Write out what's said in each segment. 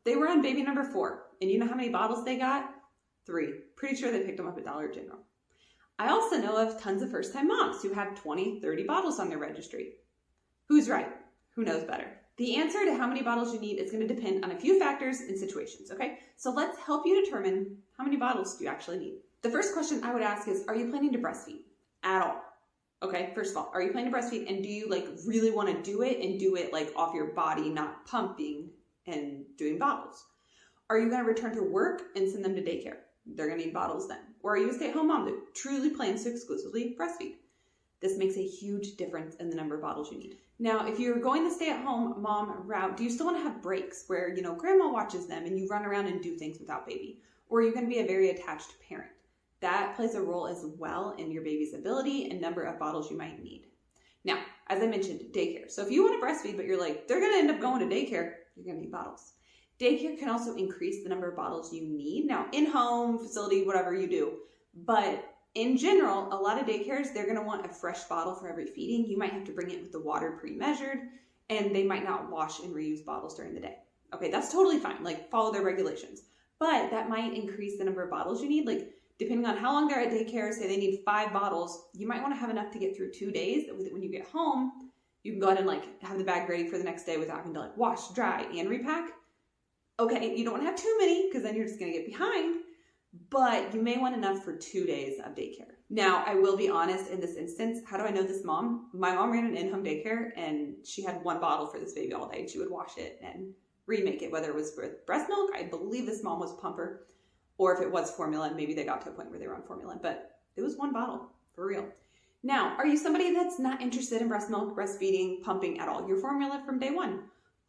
They were on baby number 4. And you know how many bottles they got? 3. Pretty sure they picked them up at Dollar General. I also know of tons of first-time moms who have 20, 30 bottles on their registry. Who's right? Who knows better? The answer to how many bottles you need is going to depend on a few factors and situations, okay? So let's help you determine how many bottles do you actually need. The first question I would ask is, are you planning to breastfeed at all? Okay, first of all, are you planning to breastfeed, and do you really want to do it and do it off your body, not pumping and doing bottles? Are you going to return to work and send them to daycare? They're going to need bottles then. Or are you a stay-at-home mom that truly plans to exclusively breastfeed? This makes a huge difference in the number of bottles you need. Now, if you're going the stay-at-home mom route, do you still want to have breaks where, grandma watches them and you run around and do things without baby? Or are you going to be a very attached parent? That plays a role as well in your baby's ability and number of bottles you might need. Now, as I mentioned, daycare. So if you want to breastfeed, but you're they're going to end up going to daycare, you're going to need bottles. Daycare can also increase the number of bottles you need. Now, in-home, facility, whatever you do. But in general, a lot of daycares, they're going to want a fresh bottle for every feeding. You might have to bring it with the water pre-measured, and they might not wash and reuse bottles during the day. Okay, that's totally fine. Follow their regulations. But that might increase the number of bottles you need. Depending on how long they're at daycare, say they need 5 bottles, you might want to have enough to get through 2 days. When you get home, you can go ahead and have the bag ready for the next day without having to wash, dry, and repack. Okay, you don't want to have too many because then you're just going to get behind, but you may want enough for 2 days of daycare. Now, I will be honest in this instance. How do I know this mom? My mom ran an in-home daycare and she had 1 bottle for this baby all day. She would wash it and remake it, whether it was with breast milk. I believe this mom was a pumper, or if it was formula, maybe they got to a point where they were on formula, but it was 1 bottle for real. Now, are you somebody that's not interested in breast milk, breastfeeding, pumping at all? You're formula from day 1.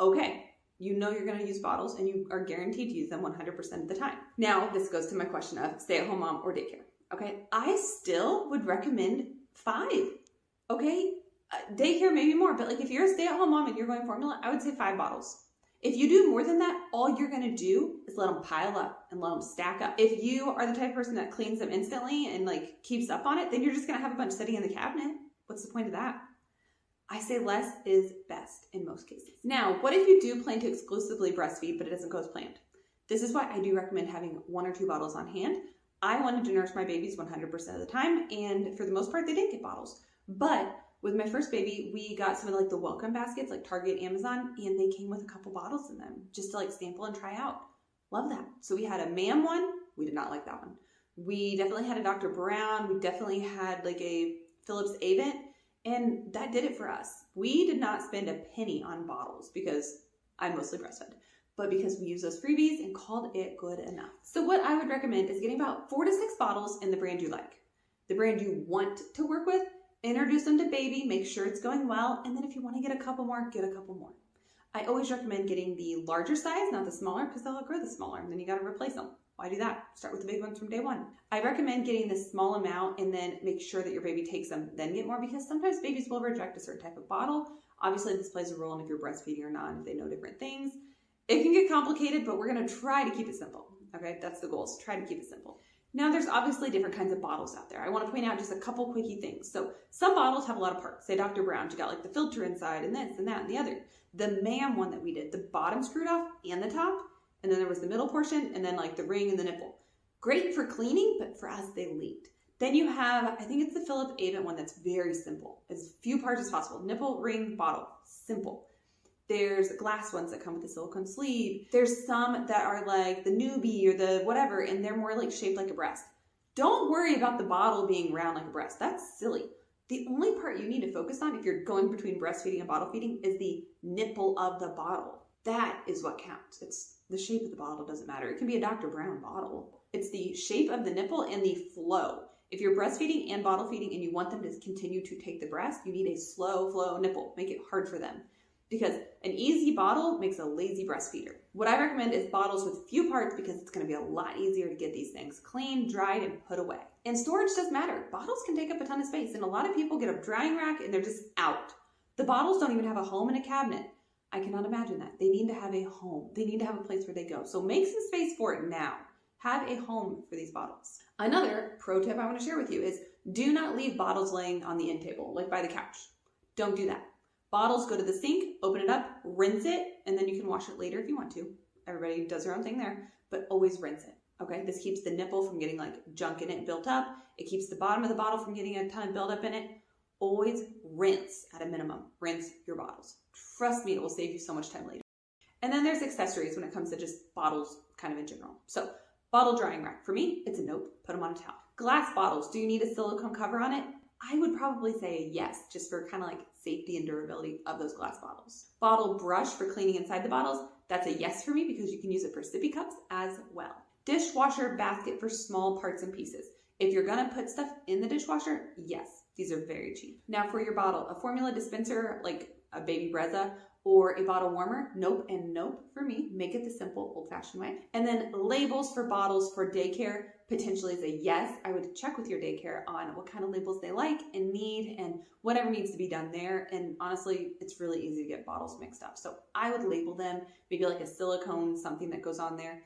Okay. You know you're going to use bottles and you are guaranteed to use them 100% of the time. Now, this goes to my question of stay-at-home mom or daycare. Okay, I still would recommend 5. Okay, daycare maybe more, but if you're a stay-at-home mom and you're going formula, I would say 5 bottles. If you do more than that, all you're going to do is let them pile up and let them stack up. If you are the type of person that cleans them instantly and keeps up on it, then you're just going to have a bunch sitting in the cabinet. What's the point of that? I say less is best in most cases. Now, what if you do plan to exclusively breastfeed, but it doesn't go as planned? This is why I do recommend having 1 or 2 bottles on hand. I wanted to nurse my babies 100% of the time, and for the most part, they didn't get bottles. But with my first baby, we got some of the welcome baskets, Target, Amazon, and they came with a couple bottles in them just to sample and try out. Love that. So we had a ma'am one. We did not like that one. We definitely had a Dr. Brown. We definitely had a Phillips Avent. And that did it for us. We did not spend a penny on bottles because I mostly breastfed, but because we used those freebies and called it good enough. So what I would recommend is getting about 4 to 6 bottles in the brand you like. The brand you want to work with, introduce them to baby, make sure it's going well, and then if you want to get a couple more, get a couple more. I always recommend getting the larger size, not the smaller, because they'll outgrow the smaller, and then you got to replace them. Why do that? Start with the big ones from day 1. I recommend getting this small amount and then make sure that your baby takes them, then get more, because sometimes babies will reject a certain type of bottle. Obviously, this plays a role in if you're breastfeeding or not, if they know different things. It can get complicated, but we're going to try to keep it simple. Okay, that's the goal, is try to keep it simple. Now, there's obviously different kinds of bottles out there. I want to point out just a couple quickie things. So some bottles have a lot of parts. Say Dr. Brown's, you got the filter inside and this and that and the other. The ma'am one that we did, the bottom screwed off and the top, and then there was the middle portion, and then the ring and the nipple. Great for cleaning, but for us, they leaked. Then you have, I think it's the Phillips Avent one that's very simple. As few parts as possible. Nipple, ring, bottle. Simple. There's glass ones that come with the silicone sleeve. There's some that are the newbie or the whatever, and they're more shaped like a breast. Don't worry about the bottle being round like a breast. That's silly. The only part you need to focus on if you're going between breastfeeding and bottle feeding is the nipple of the bottle. That is what counts. It's the shape of the bottle doesn't matter. It can be a Dr. Brown bottle. It's the shape of the nipple and the flow. If you're breastfeeding and bottle feeding and you want them to continue to take the breast, you need a slow flow nipple. Make it hard for them. Because an easy bottle makes a lazy breastfeeder. What I recommend is bottles with few parts because it's going to be a lot easier to get these things cleaned, dried, and put away. And storage does matter. Bottles can take up a ton of space, and a lot of people get a drying rack and they're just out. The bottles don't even have a home in a cabinet. I cannot imagine that. They need to have a home. They need to have a place where they go. So make some space for it now. Have a home for these bottles. Another pro tip I want to share with you is do not leave bottles laying on the end table, by the couch. Don't do that. Bottles, go to the sink, open it up, rinse it, and then you can wash it later if you want to. Everybody does their own thing there, but always rinse it. Okay, this keeps the nipple from getting like junk in it built up. It keeps the bottom of the bottle from getting a ton of buildup in it. Always rinse at a minimum. Rinse your bottles. Trust me, it will save you so much time later. And then there's accessories when it comes to just bottles kind of in general. So bottle drying rack. For me, it's a nope. Put them on a towel. Glass bottles. Do you need a silicone cover on it? I would probably say yes, just for kind of like safety and durability of those glass bottles. Bottle brush for cleaning inside the bottles. That's a yes for me because you can use it for sippy cups as well. Dishwasher basket for small parts and pieces. If you're gonna put stuff in the dishwasher, yes, these are very cheap. Now for your bottle, a formula dispenser like a baby Brezza or a bottle warmer, nope and nope for me. Make it the simple old-fashioned way. And then labels for bottles for daycare potentially is a yes. I would check with your daycare on what kind of labels they like and need and whatever needs to be done there. And honestly, it's really easy to get bottles mixed up. So I would label them, maybe like a silicone, something that goes on there.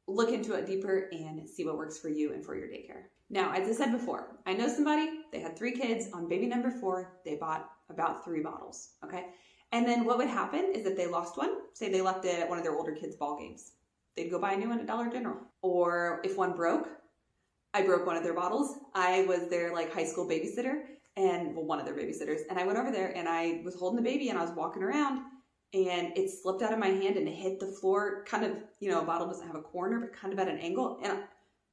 Look into it deeper and see what works for you and for your daycare. Now, as I said before, I know somebody, they had 3 kids. On baby number 4, they bought about 3 bottles, okay? And then what would happen is that they lost one. Say they left it at one of their older kids' ball games. They'd go buy a new one at Dollar General. Or if one broke, I broke one of their bottles. I was their like high school babysitter and well, one of their babysitters. And I went over there and I was holding the baby and I was walking around and it slipped out of my hand and it hit the floor kind of, you know, a bottle doesn't have a corner, but kind of at an angle. And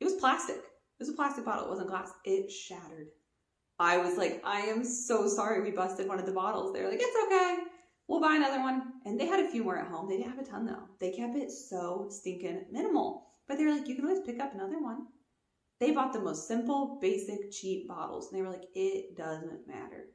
it was plastic. It was a plastic bottle. It wasn't glass. It shattered. I was like, I am so sorry we busted one of the bottles. They're like, it's okay. We'll buy another one. And they had a few more at home. They didn't have a ton though. They kept it so stinking minimal. But they were like, you can always pick up another one. They bought the most simple, basic, cheap bottles. And they were like, it doesn't matter.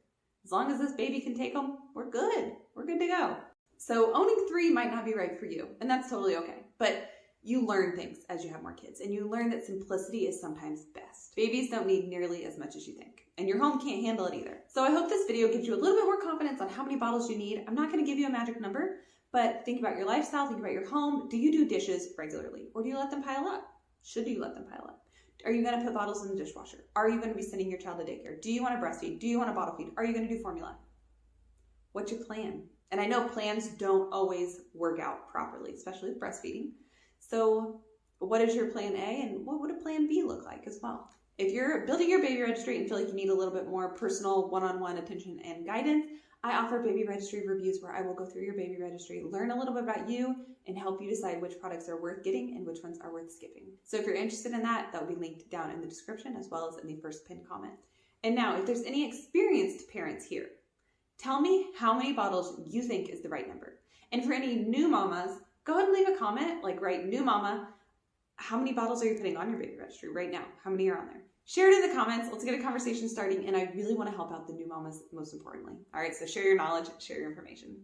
As long as this baby can take them, we're good. We're good to go. So owning 3 might not be right for you. And that's totally okay. But you learn things as you have more kids. And you learn that simplicity is sometimes best. Babies don't need nearly as much as you think. And your home can't handle it either. So I hope this video gives you a little bit more confidence on how many bottles you need. I'm not going to give you a magic number, but think about your lifestyle, think about your home. Do you do dishes regularly? Or do you let them pile up? Should you let them pile up? Are you going to put bottles in the dishwasher? Are you going to be sending your child to daycare? Do you want to breastfeed? Do you want to bottle feed? Are you going to do formula? What's your plan? And I know plans don't always work out properly, especially with breastfeeding. So what is your plan A and what would a plan B look like as well? If you're building your baby registry and feel like you need a little bit more personal one-on-one attention and guidance, I offer baby registry reviews where I will go through your baby registry, learn a little bit about you, and help you decide which products are worth getting and which ones are worth skipping. So if you're interested in that, that will be linked down in the description as well as in the first pinned comment. And now, if there's any experienced parents here, tell me how many bottles you think is the right number. And for any new mamas, go ahead and leave a comment, like write new mama. How many bottles are you putting on your baby registry right now? How many are on there? Share it in the comments. Let's get a conversation starting. And I really want to help out the new mamas most importantly. All right, so share your knowledge, share your information.